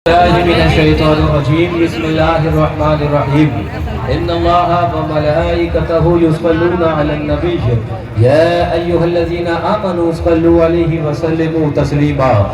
من الشيطان الرجيم بسم الله الرحمن الرحيم إن الله وملائكته يصلون على النبي يا أيها الذين آمنوا صلوا عليه وسلموا تسليما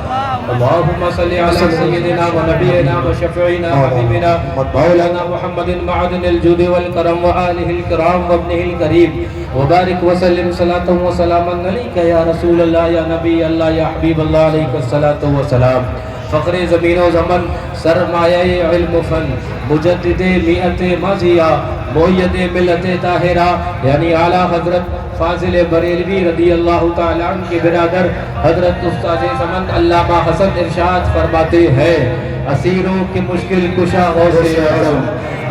اللهم صل على سيدنا ونبينا وشفيعنا وحبيبنا مولانا محمد معدن الجود والكرم وآله الكرام وابنه الكريم وبارك وسلم صلاة وسلاما عليك يا رسول الله يا نبي الله يا حبيب الله عليك الصلاة والسلام فقر زمین و زمن سرمایہ علم و فن مجدد میعت ماضیہ معید ملت طاہرہ یعنی اعلیٰ حضرت فاضل بریلوی رضی اللہ تعالیٰ عنہ کے برادر حضرت استاد زمن علامہ حسن ارشاد فرماتے ہیں اسیروں کے مشکل کشا غوث اعظم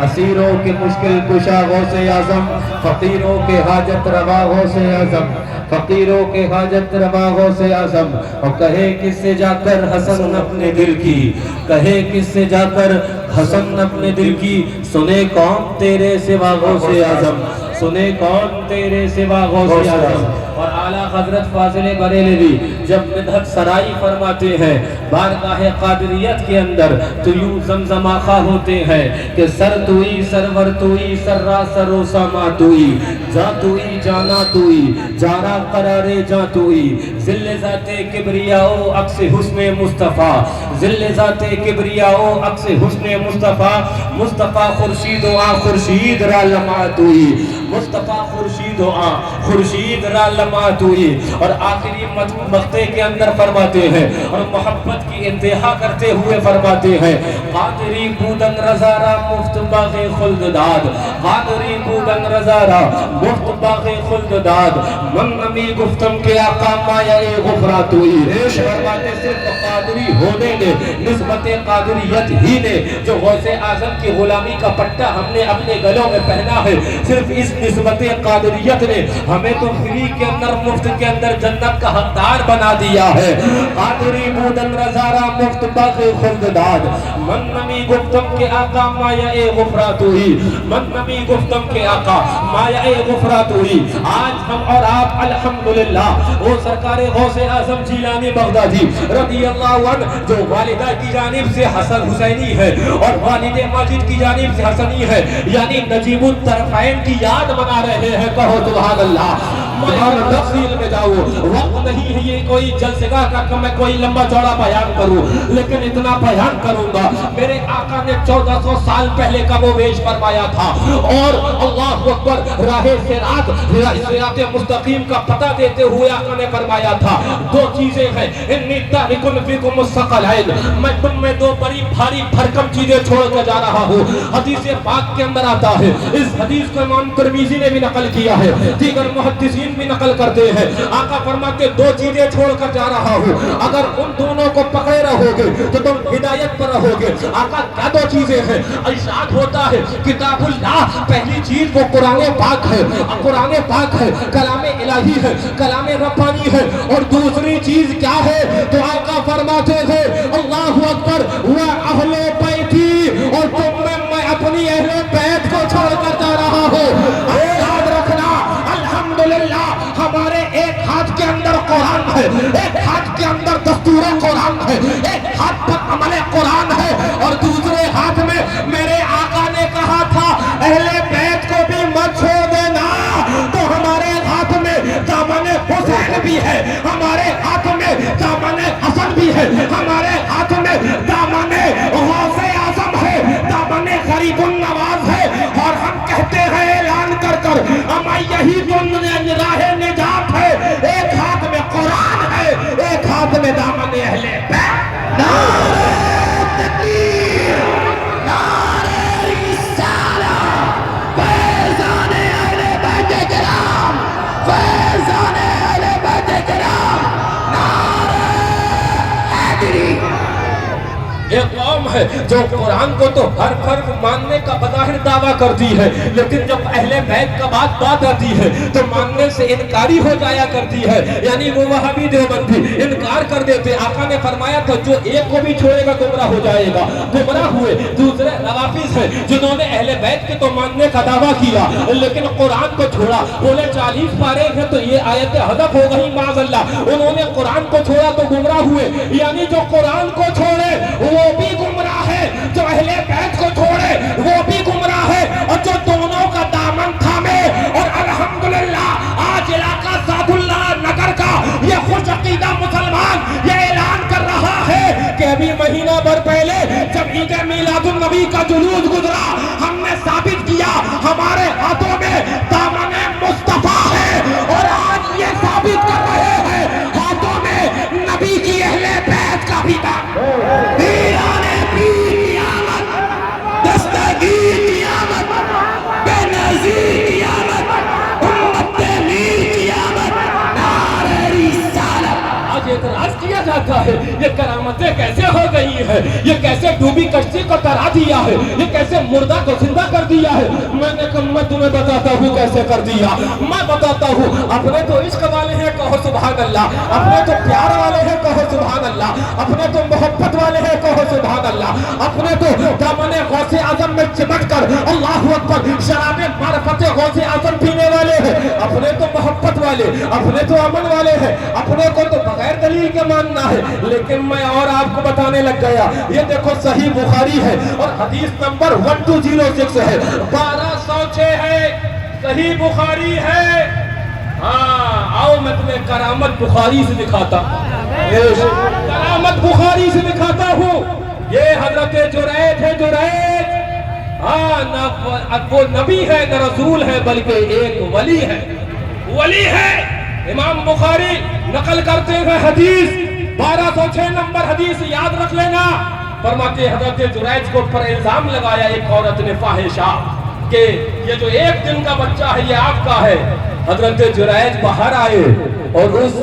اسیروں کے مشکل کشا غوث اعظم فقیروں کے حاجت روا غوث اعظم فقیروں کے حاجت روا غوث اعظم اور کہے کس سے جا کر حسن اپنے دل کی کہے کس سے جا کر حسن اپنے دل کی سنے کون تیرے سوا غوث اعظم سنے کون تیرے سوا غوث اعظم اور اعلیٰ حضرت فاضل بریلوی جب مدحت سرائی فرماتے ہیں بارگاہ قادریت کے اندر تو یوں زمزمہ خواہ ہوتے ہیں کہ سر توئی سرور توئی سرا سرو ساما توئی جا توئی جانا توئی جارا قرار جا توئی ذل ذات کبریاؤ عکس حسن مصطفیٰ ذل ذات کبریاؤ عکس حسن مصطفیٰ مصطفیٰ خورشید و آ خورشید را لمع توئی مصطفیٰ خورشید و آ خورشید را لمع توئی اور آخری مقطع کے اندر فرماتے ہیں اور محبت کی انتہا کرتے ہوئے فرماتے ہیں قادری بودن رزارا مفت باغ خلد داد قادری بودن رزارا مفت باغ خلد داد من نمی گفتم کہ آقا مایا غفرا توئی فرماتے صرف قادری ہونے نے نسبت قادریت ہی نے جو غوث اعظم کی غلامی کا پٹا ہم نے اپنے گلوں میں پہنا ہے صرف اس نسبت قادریت نے ہمیں تو فری کے اندر مفت کے اندر جنت کا حقدار بنا دیا ہے قادری بودن رزارا مفت باغ خلد داد من نمی گفتم کہ آقا مایا غفرا توئی من نمی گفتم کہ آقا مایا غفرا توئی آج ہم اور آپ الحمدللہ وہ سرکار غوث اعظم جیلانی بغدادی رضی اللہ عنہ جو والدہ کی جانب سے حسن حسینی ہے اور والد ماجد کی جانب سے حسنی ہے یعنی نجیب الطرفین کی یاد منا رہے ہیں کہو سبحان اللہ میں تفصیل میں جاؤ وقت نہیں ہے یہ کوئی جلسگاہ کا کہ میں کوئی لمبا چوڑا بیان کروں لیکن اتنا بیان کروں گا میرے آقا نے 1400 سال پہلے کب و بیش فرمایا تھا اور اللہ اکبر راہ صراط مستقیم کا پتہ دیتے ہوئے آقا نے فرمایا تھا دو چیزیں ہیں انی تارکن فیکم الثقلین میں تم میں دو بڑی بھاری بھرکم چیزیں چھوڑ کے جا رہا ہوں حدیث پاک کے اندر آتا ہے اس حدیث کو امام ترمذی نے بھی نقل کیا ہے دیگر محدثین بھی نقل کرتے ہیں آقا فرماتے دو چیزیں چھوڑ کر جا رہا ہوں اگر ان دونوں کو پکڑے رہو گے تو تم ہدایت پر رہو گے آقا کیا دو چیزیں ہیں ارشاد ہوتا ہے کتاب اللہ پہلی چیز وہ قرآن پاک ہے قرآن پاک ہے کلام الہی ہے کلام ربانی ہے اور دوسری چیز کیا ہے تو آقا فرماتے ہیں اللہ اکبر وہ اہل بیتی اور تم میں اپنی اہل بیت کو چھوڑ کر جا رہا ہوں یاد رکھنا الحمدللہ ہمارے ایک ہاتھ کے اندر قرآن ہے ایک ہاتھ کے اندر دستور قرآن ہے ایک ہاتھ پر عمل قرآن ہے اور دوسرے ہاتھ میں میرے آقا نے کہا تھا اہل بیت کو بھی مت چھوڑ دینا تو ہمارے ہاتھ میں دامن حسین بھی ہے ہمارے ہاتھ میں دامن حسن بھی ہے ہمارے ہاتھ میں دامن غوث اعظم ہے دامن غریب النواز ہے اور ہم کہتے ہیں اعلان کر کر ہمیں یہی تو راہ نجات ہے ایک ہاتھ میں قرآن ہے ایک ہاتھ میں دامن اہل بیت نعرہ تکبیر نعرہ رسالہ فیضان اہل بیت کرام فیضان اہل بیت کرام نعرہ حیدری ایک قوم ہے جو قرآن کو تو ہر فرق ماننے کا بظاہر دعویٰ کرتی ہے لیکن جب اہل بیت کا بات آتی ہے تو ماننے سے انکاری ہو جایا کرتی ہے یعنی وہ وہابی دیوبندی انکار کر دیتے آقا نے فرمایا تھا جو ایک کو بھی چھوڑے گا گمراہ ہو جائے گا گمراہ ہوئے دوسرے روافظ ہیں جنہوں نے اہل بیت کے تو ماننے کا دعویٰ کیا لیکن قرآن کو چھوڑا بولے 40 پارے ہیں تو یہ آیت حذف ہو گئی معاذ اللہ انہوں نے قرآن کو چھوڑا تو گمراہ ہوئے یعنی جو قرآن کو چھوڑے وہ بھی گمراہ महीना भर पहले जब ईद मिलादुन नबी का जुलूस गुजरा, हमने साबित किया हमारे हाथों में दामन मुस्तफा है, और आज ये साबित कर रहे हैं हाथों में नबी की अहले बैत का भी दामन। वीराने पीर क़यामत, दस्तगीर क़यामत, बेनज़ीर क़यामत, उम्मत मीर क़यामत, नारे रिसालत। आज एतराज किया जाता है ये करामतें कैसे हो गई है, ये कैसे डूबी कश्ती को तरा दिया है, ये कैसे मुर्दा को जिंदा कर दिया है। मैंने कहा मैं तुम्हें बताता हूँ कैसे कर दिया, मैं बताता हूँ। अपने तो इश्क वाले हैं कहो सुभान अल्लाह, अपने तो प्यार वाले हैं कहो सुभान अल्लाह, अपने तो मोहब्बत वाले हैं कहो सुभान अल्लाह, अपने तो दामन गौसे आजम में चिमट कर अल्लाहु अकबर शराबे मारफत गौसे आजम पीने वाले हैं, अपने तो मोहब्बत वाले, अपने तो अमन वाले हैं, अपने को तो बगैर दलील के मानना है। लेकिन मैं और आपको बताने लग गया, ये देखो सही बुखारी है और हदीस नंबर 1206 है, 1206 है, सही बुखारी है। हाँ आओ मैं तुम्हें करामत बुखारी से दिखाता, करामत बुखारी से दिखाता हूँ। ये हजरत जुरैज है, जुरैज हाँ ना वो नबी है न रसूल है बल्कि एक वली है, वली है। इमाम बुखारी नकल करते हैं हदीस 1206 नंबर हदीस याद रख लेना। फरमाते हजरत जुरैज को पर इल्जाम लगाया एक औरत ने फाहिशा कि ये जो एक दिन का बच्चा है ये आपका है। हजरत जुरैज बाहर आए और उस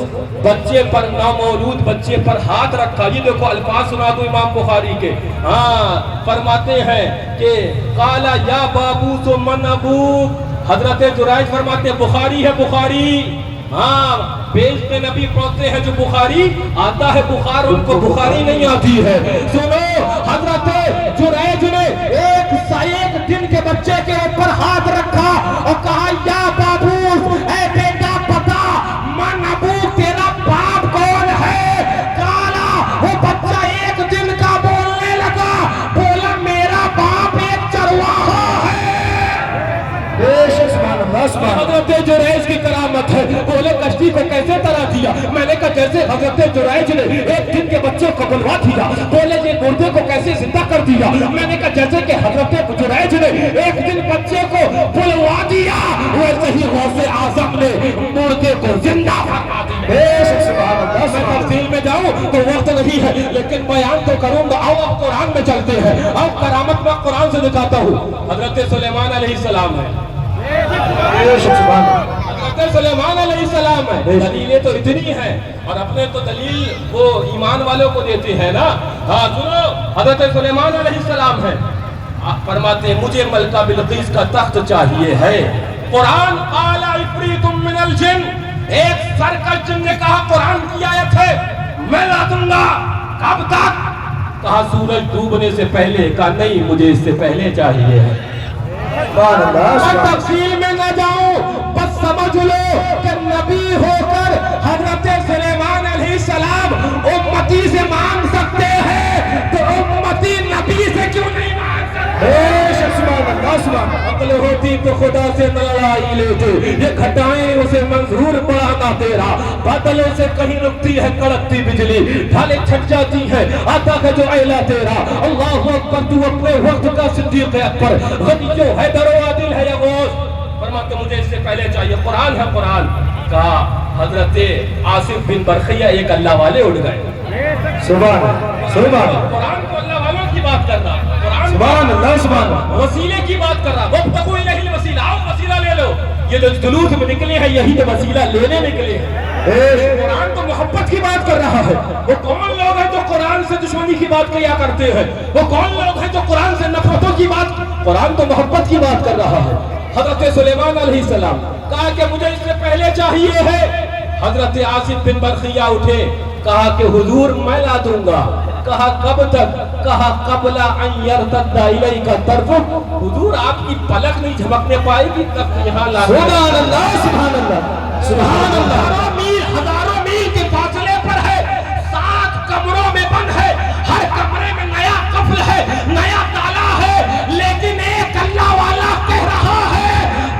बच्चे पर, नौमौलूद बच्चे पर हाथ रखा। ये देखो अल्फाज सुना दो इमाम बुखारी के। हाँ फरमाते हैं कि काला या बाबू सो मन अबू। हजरत जुरैज फरमाते बुखारी है, बुखारी हाँ पेज पे नबी पढ़ते हैं जो बुखारी आता है, बुखार उनको बुखारी नहीं आती है। सुनो हजरत जुरैज ने एक दिन के बच्चे के ऊपर हाथ रखा और कहा या बाबू ऐ बेटा बता मन अबू तेरा बाप कौन है। काला वो बच्चा एक दिन का बोलने लगा, बोला मेरा बाप एक चरवाहा है। हजरत जुरैज की करामत है। बोले कश्ती को कैसे तरा दिया। मैंने कहा जैसे हजरत जुरैज ने एक दिन के बच्चे को बुलवा दिया। बोले ये मुर्दे को कैसे जिंदा कर दिया। मैंने कहा जैसे कि हजरत जुरैज ने एक दिन बच्चे को बुलवा दिया वैसे ही गौसे आजम ने मुर्दे को जिंदा करवा दिया। मैं तफसील में जाऊं तो वक्त नहीं है लेकिन बयान तो करूंगा। आओ अब कुरान में चलते हैं। अब करामत में कुरान से दिखाता हूँ। हजरत सुलेमान अलैहिस्सलाम है, हज़रत सुलेमान अलैहिस्सलाम है। दलीलें तो इतनी हैं और अपने तो दलील वो ईमान वालों को देते हैं ना। हाँ सुनो हज़रत सुलेमान अलैहिस्सलाम है। फरमाते मुझे मलका बिल्कीस का तख्त चाहिए है। कुरान आला इफ्रीतुम मिनल जिन, एक सरकश जिन ने कहा कुरान की आयत है मैं ला दूंगा। कब तक? कहा सूरज डूबने से पहले। कहा नहीं मुझे इससे पहले चाहिए है। मैं तफसील में न जाऊं, बस समझ लो कि नबी होकर हजरत सुलेमान अलैहिस्सलाम उम्मती से मांग सकते हैं तो उम्मती नबी से क्यों नहीं मांग सकते। अक्ल होती तो खुदा से न लड़ाई लेते। ये घटाएं उसे मंजूर पड़ाना तेरा। बादलों से कहीं रुकती है कड़कती बिजली, ढाले छट जाती है आता है जो अला तेरा। अल्लाह अकबर तू अपने वक्त का सिद्दीक़ अकबर, गनियो है दरो आदिल है या गौस। फरमाते मुझे इससे पहले चाहिए। कुरान है कुरान का। हजरत आसिफ बिन बरखिया एक अल्लाह वाले उड़ गए। सुभान सुभान। कुरान को अल्लाह वालों की बात कर रहा है, कुरान सुभान अल्लाह सुभान वसीले की बात कर रहा है। वब्तगू इलैहिल वसीला, आओ वसीला ले लो। ये जो जुलूस में निकले हैं यही तो वसीला लेने निकले हैं। कुरान तो मोहब्बत की बात कर रहा है। वो कौन लोग हैं जो कुरान से दुश्मनी की बात किया करते हैं। वो कौन लोग हैं जो कुरान से नफरतों की बात। कुरान तो मोहब्बत की बात कर रहा है। हजरत सुलेमान अलैहिस्सलाम कहा कि मुझे इससे पहले चाहिए है। हजरत आसिफ बिन बरखिया उठे, कहा कि हुजूर मैं ला दूंगा। कहा कब तक? कहा कबला अन यरतद्दा इलैका तरफुक। हुजूर आपकी पलक नहीं झपकने पाएगी तब यहाँ ला। सुभान अल्लाह सुभान अल्लाह सुभान अल्लाह। हजारों मील के फासले पर है, 7 कमरों में बंद है, हर कमरे में नया कफ्ल है, नया ताला है, लेकिन एक अल्लाह वाला कह रहा है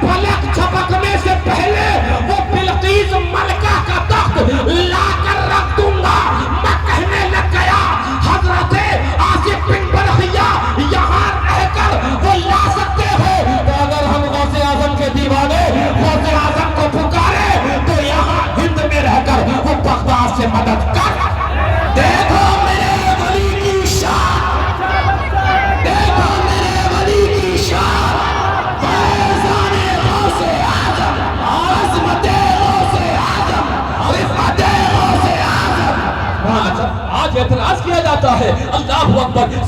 पलक झपकने से पहले वो बिल्कीस मलका का तख्त ला कर रख दूंगा। मैं कहने लग गया हजरत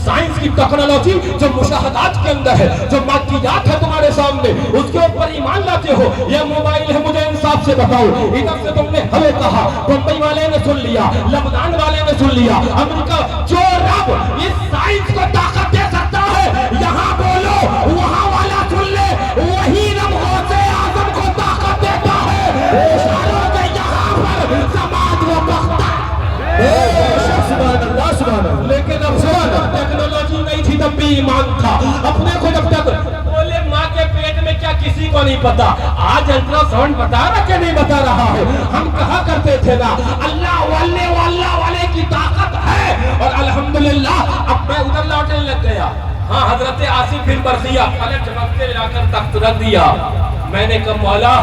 साइंस की टेक्नोलॉजी जो मुशाहदात के अंदर है, जो माकियात है तुम्हारे सामने, उसके ऊपर ईमान लाते हो। ये मोबाइल है, मुझे इंसाफ से बताओ, इधर से तुमने हमें कहा, मुंबई वाले ने सुन लिया, लबनान वाले ने सुन लिया, अमेरिका, जो रब इस साइंस को ताकत दे सकता है, यहाँ बोलो, वहाँ वाला सुन ले, वही रब गौसे आजम को ताकत देता है। इशारों से यहाँ पर समाज व बख्ता। लेकिन अब टेक्नोलॉजी नहीं थी तब भी ईमान था। अपने को जब तक बोले माँ के पेट में क्या किसी को नहीं पता, आज अल्ट्रासाउंड बता रहा कि नहीं बता रहा है। हम कहा करते थे ना, अल्लाह वाले की ताकत है। और अल्हम्दुलिल्लाह अब मैं उधर लौटने लग गया। हाँ, हजरत आसिफ बिन बरखिया फलक चमकते लाकर तख्त रख दिया। मैंने कहा मौला,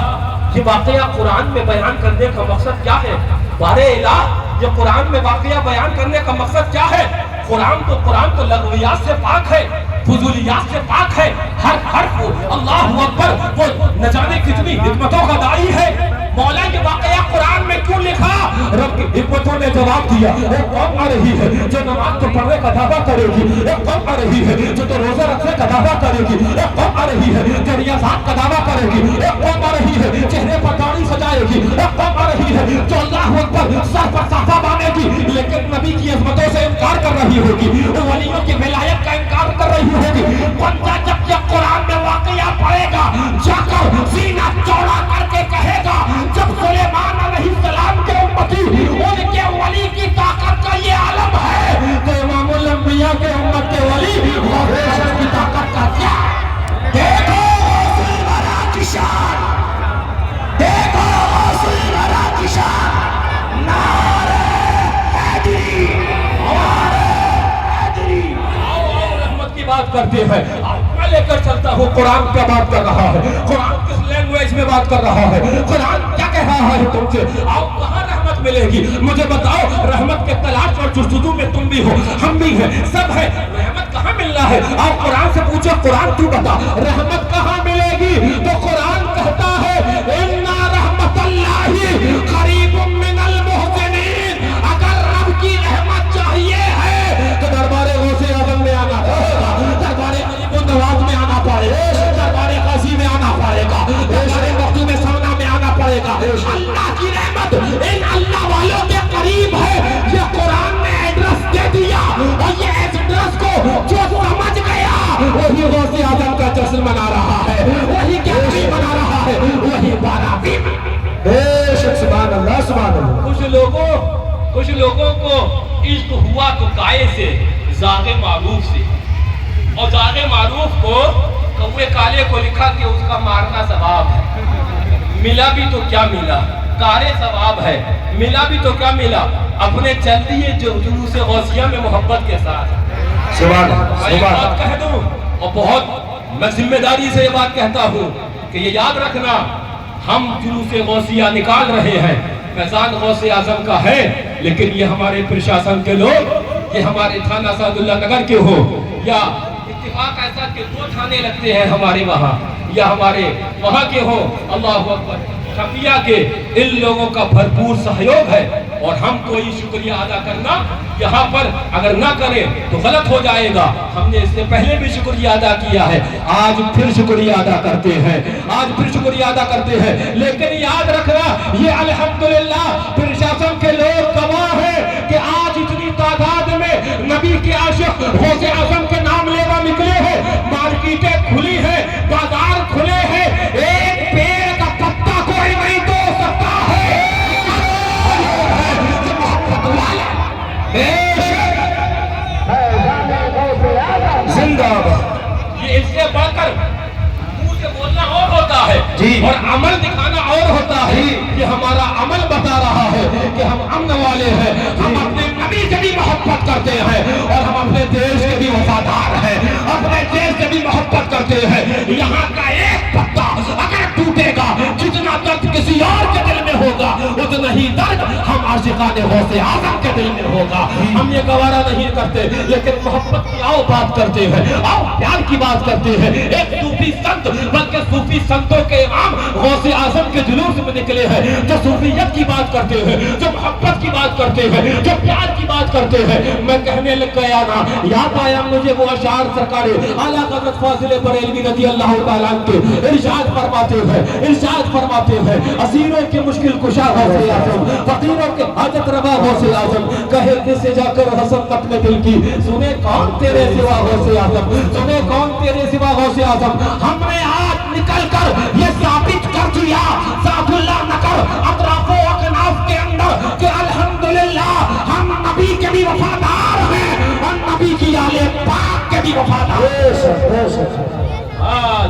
ये वाकया कुरान में बयान करने का मकसद क्या है? बारे इलाह, ये कुरान में वाकया बयान करने का मकसद क्या है? कुरान तो लग़वियात से पाक है, फुजूलियात से पाक है। हर हर्फ अल्लाहु अकबर, वो न जाने कितनी हिकमतों का दाई है। मौला ये वाकया कुरान में क्यों लिखा? रब की हिकमतों ने जवाब दिया। एक कौम आ रही है जो नमाज तो पढ़ने का दावा करेगी, एक कौम आ रही है जो तो रोजा रखने का दावा करेगी, एक कौम आ रही है जो रियाज़त का दावा करेगी, एक कौम आ रही है चेहरे पर दाढ़ी सजाएगी, एक कौम आ रही है जो अल्लाहु अकबर सर पर साफा बांधेगी, लेकिन नबी की अज़मतों से इनकार कर रही होगी, वलियों की विलायत का इनकार कर रही होगी। बंदा जब जब कुरान में वाकया पढ़ेगा, जाकर सीना चौड़ा करके कहेगा, जब सुलेमान अलैहिस्सलाम के उम्मती उनके वली की ताकत का ये आलम है, तो इमामुल अंबिया के उम्मत के वली की ताकत का क्या? देखो गौसुल वरा की शान, देखो गौसुल वरा की शान, नारे हैदरी, नारे हैदरी। आओ रहमत की बात करते हैं। मैं लेकर चलता हूँ, कुरान क्या बात कर रहा है, कुरान किस लैंग्वेज में बात कर रहा है, कुरान क्या कह रहा है तुमसे। आओ, कहाँ रहमत मिलेगी मुझे बताओ। रहमत के तलाश और जुस्तजू में तुम भी हो, हम भी हैं, सब है। रहमत कहाँ मिलना है? आओ कुरान से पूछो, कुरान तू बता रहमत कहाँ मिलेगी? तो कुरान कहता है, इन्ना रहमतल्लाहि करीबुम मिनल मुहसिनीन। अगर रब की रहमत चाहिए है तो दरबारे गौसे आज़म में आना पड़ेगा, दरबारे गरीबुन नवाज में आना पड़ेगा, दरबारे काशी में आना पड़ेगा, दरबारे मखदूम में सामना में आना पड़ेगा। अल्लाह की रहमत इन अल्लाह वालों के करीब है। ये कुरान ने एड्रेस दे दिया, और ये एड्रेस को जो समझ गया वही गौसे आज़म का जश्न मना रहा है, वही क्या मना रहा है, वही बारावी। सुभान अल्लाह, सुभान अल्लाह। कुछ लोगों को इश्क हुआ तो काये से, ज़ागे मारूफ से, और ज़ागे मारूफ को कौवे काले को लिखा कि उसका मारना सवाब है। मिला भी तो क्या मिला, कारे सवाब है, मिला भी तो क्या मिला, अपने चल दिए जो जुलूस गौसिया में मोहब्बत के साथ। मैं एक बात कह दूं, और बहुत मैं जिम्मेदारी से ये बात कहता हूँ कि ये याद रखना, हम जुलूस गौसिया निकाल रहे हैं, फैजान गौसे आज़म का है, लेकिन ये हमारे प्रशासन के लोग, ये हमारे थाना सादुल्ला नगर के हो, या इत्तेफाक ऐसा कि 2 थाने लगते हैं हमारे वहाँ, या हमारे वहाँ के हो, अल्लाहु अकबर, खफिया के, इन लोगों का भरपूर सहयोग है। और हम कोई शुक्रिया अदा करना यहाँ पर अगर ना करें तो गलत हो जाएगा। हमने इससे पहले भी शुक्रिया अदा किया है, आज फिर शुक्रिया अदा करते हैं, आज फिर शुक्रिया अदा करते हैं। लेकिन याद रखना, ये अल्हम्दुलिल्लाह प्रशासन के लोग गवाह हैं कि आज इतनी तादाद में नबी के आशिक गौसे आज़म के नाम लेवा निकले हैं, मार्केटें खुली है, बाजार खुले हैं, एक पेड़ का पत्ता कोई नहीं तोड़ सकता है। जिंदाबाद। ये इससे बढ़कर मुंह से बोलना और होता है और अमल दिखाना और होता है। ये हमारा अमल बता रहा है कि हम अमन वाले हैं, हम अपने नबी से भी मोहब्बत करते हैं, और हम अपने देश के भी वफादार हैं, अपने देश से भी मोहब्बत करते हैं। यहाँ का एक पत्ता अगर टूटेगा, जितना दर्द किसी और के दिल में होगा, उतना ही दर्द हम आशिकान गौसे आज़म के दिल में होगा। हम ये गवारा नहीं करते, लेकिन मोहब्बत की आओ बात करते हैं, आओ प्यार की बात करते हैं। एक सूफी संत, बल्कि सूफी संतों के इमाम गौसे आज़म के जुलूस में निकले हैं, जो सूफियत की बात करते हैं, जो मोहब्बत की बात करते हैं, जो प्यार की बात करते हैं। मैं कहने लग गया ना, याद आया मुझे वो अशार सरकारे आला हज़रत फाज़िल बरेलवी रज़ी अल्लाह तआला के इरशाद फरमाते हैं असीरों के मुश्किल कुशा गौसे आज़म, फकीरों के हाजत रवा गौसे आज़म, कहे किसे जाकर हसन अपने दिल की, सुने कौन तेरे सिवा गौसे आज़म, सुने कौन तेरे सिवा गौसे आज़म। हमने आज निकल कर ये साबित कर दिया सादुल्लाह नगर अतराफो अकनाफ के अंदर कि अल्हम्दुलिल्लाह हम नबी के भी वफादार हैं और नबी की आले पाक के भी वफादार हैं।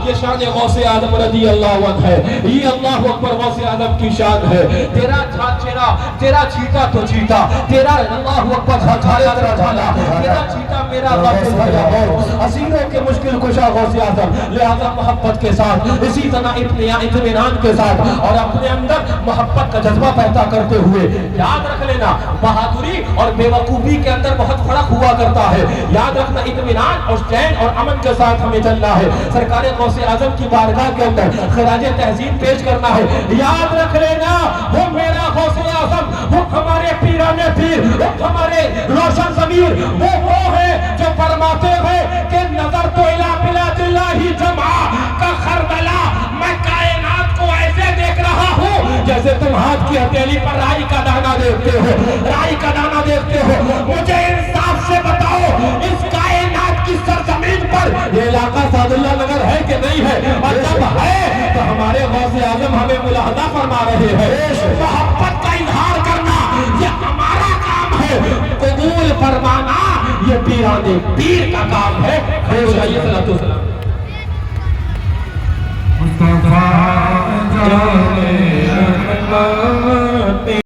ये शान गौसे आज़म रज़ी अल्लाह अन्हु है, ये अल्लाह अकबर गौसे आज़म की शान है। तेरा झांचेरा, तेरा चीता तो चीता, तेरा अल्लाह अकबर झांचेरा तेरा झाला, तेरा चीता मेरा गाफिल भया हो। असीरों के मुश्किल कुशा गौसे आज़म, लिहाजा मोहब्बत के साथ, इसी तरह इत्मीनान के साथ और अपने अंदर मोहब्बत का जज्बा पैदा करते हुए, याद रख लेना बहादुरी और बेवकूफ़ी के अंदर बहुत फर्क हुआ करता है। याद रखना इत्मीनान और चैन और अमन के साथ हमें चलना है। सरकार गौसे आज़म की बारगाह के अंदर खराज तहसीन पेश करना है। याद रख लेना वो मेरा गौसे आज़म, वो हमारे पीराने पीर, वो हमारे रोशन ज़मीर, वो है जो फरमाते हैं कि नजर तो इला बिलादिल्लाहि जमा का खरदला, मैं कायनात को ऐसे देख रहा हूँ जैसे तुम हाथ की हथेली पर राई का दाना देखते हो, राई का दाना देखते हो। मुझे इंसाफ से बताओ इस कायनात की सरजमीन पर ये इलाका सादुल्लाह नगर है कि नहीं है? और जब है तो हमारे गौसे आज़म हमें मुलाहजा फरमा रहे हैं। मोहब्बत का इजहार करना ये हमारा काम है, कबूल फरमाना ये पीराने पीर का काम है। मुस्तफा जाने